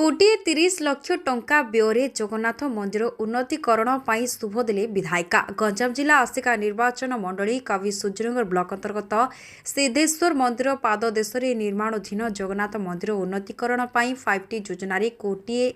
कोटिए 30 लक्ष टंका व्यय जगन्नाथ मंदिर उन्नतीकरण पर शुभ देले विधायिका। गंजाम जिला आसिका निर्वाचन मंडली कवि सूर्यनगर ब्लॉक अंतर्गत सिद्धेश्वर मंदिर पाददेशरे निर्माणाधीन जगन्नाथ मंदिर उन्नतीकरण पर 5T योजन कोटिए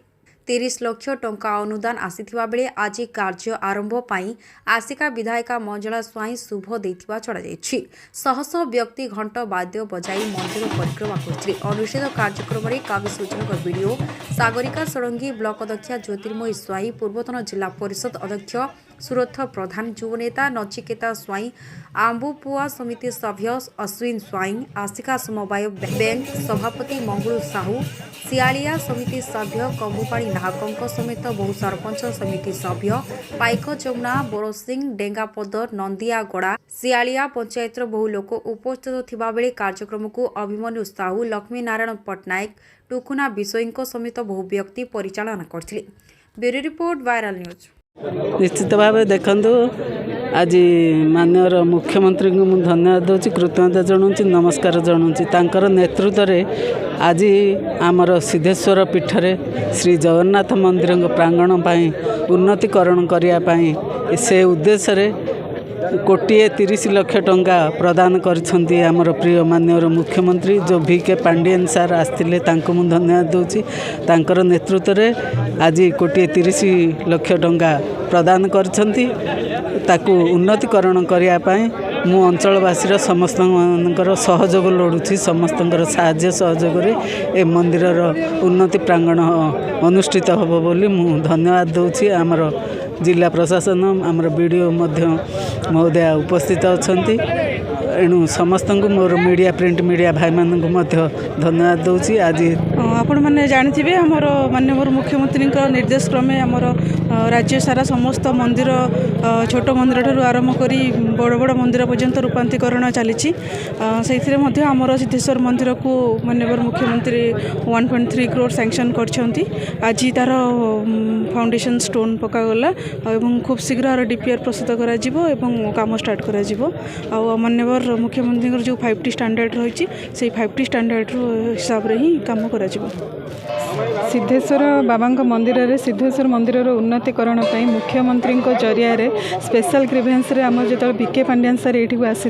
30 लक्ष टंका अनुदान आसीथिबा बेले आज कार्य आरंभ पाई आसिका विधायिका मंजुला स्वाई शुभ देथिबा छड़ा जायछि। शह शह व्यक्ति घंट वाद्य बजाई मंदिर परिक्रमा करथिले। अनुष्ठित कार्यक्रम में कवि सूचनकर वीडियो सागरिका षडंगी ब्लॉक अध्यक्षा ज्योतिर्मयी स्वाई, पूर्वतन जिला परिषद अध्यक्ष सुरथ प्रधान, युव नेता नचिकेता स्वाई, आंबुपुआ समिति सभ्य अश्विन स्वाई, आसिका समवाय बैंक सभापति मंगलू साहू, सियालिया समिति सभ्य कंबुपाड़ी नाहकों समेत बहु सरपंच समिति सभ्य पाइक जमुना बोरसिंह डेंगापदर नंदियागड़ा सियालिया पंचायतर बहु लोक उपस्थित थिबा बेले कार्यक्रम को अभिमन्यु साहू, लक्ष्मी नारायण पट्टनायक, टुकुना विषयी समेत बहु व्यक्ति परिचालन करथिले। Bureau report viral news. निश्चित भाव देखु आज माननीय मुख्यमंत्री को मुझे धन्यवाद दूसरी, कृतज्ञता जनाऊँ, नमस्कार जनाऊँ। नेतृत्व में आज आमर सिद्धेश्वर पीठरे श्री जगन्नाथ मंदिर प्रांगण उन्नतीकरण करने से उद्देश्य कोटिए 30 लक्ष टंका प्रदान करिसेंती आमर प्रिय माननीय मुख्यमंत्री जो VK पांडियन सार आसते मुझे धन्यवाद दूसरी। तांकर नेतृत्व में आज कोटिए 30 लक्ष टंका प्रदान करिसेंती ताकू उन्नतीकरण करने मु अंचलवासी समस्त सहयोग लोड़ुची। समस्त साहाय्य सहयोग ए मंदिर उन्नति प्रांगण अनुष्ठित होब बोली मु धन्यवाद दूसरी। आमर जिला प्रशासन आमर वीडियो महोदय उपस्थित अच्छी, एणु समस्त मोर मीडिया प्रिंट मीडिया भाई मानक धन्यवाद दूसरी। आज आपण मैंने जानते आमर माननीय मुख्यमंत्री निर्देश क्रमे आमर राज्य सारा समस्त मंदिर छोट मंदिर ठारू आरंभ कर बड़ बड़ मंदिर पर्यंत रूपांतरीकरण चली आमर सिद्धेश्वर मंदिर को माननीय मुख्यमंत्री 1.3 करोड़ सैंक्शन करछंती। आज तार फाउंडेशन स्टोन पकागला और खूब शीघ्र DPR प्रस्तुत कर काम स्टार्ट कर माननीय मुख्यमंत्री जो 5T स्टैंडर्ड रही से 5T स्टैंडर्ड हिसाब से ही काम कर सिद्धेश्वर बाबा मंदिर रे सिद्धेश्वर मंदिर उन्नतीकरण मुख्यमंत्री जरिया स्पेशल ग्रीवेंस रे आम जो VK पांडियन सर ये आसी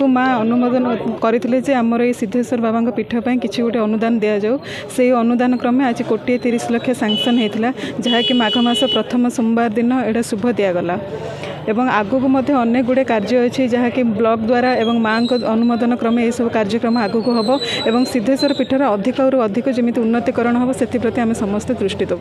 माँ अनुमोदन करते आमर ये सिद्धेश्वर बाबा पीठ पर किसी गोटे अनुदान दि जाऊ। से अनुदान क्रमे आज कोटिए 30 लक्ष सैंक्शन होता जहाँकि माघ मास प्रथम सोमवार दिन एटा शुभ दिगला। एवं आगक अनेक गुड़े कार्य अच्छी जहाँकि ब्लॉक द्वारा एवं माँ अनुमोदन क्रमे ये सब कार्यक्रम आगक हम एवं सिद्धेश्वर पीठर अधिक अधिक जमी उन्नतीकरण हम से आम समस्ते दृष्टि देव।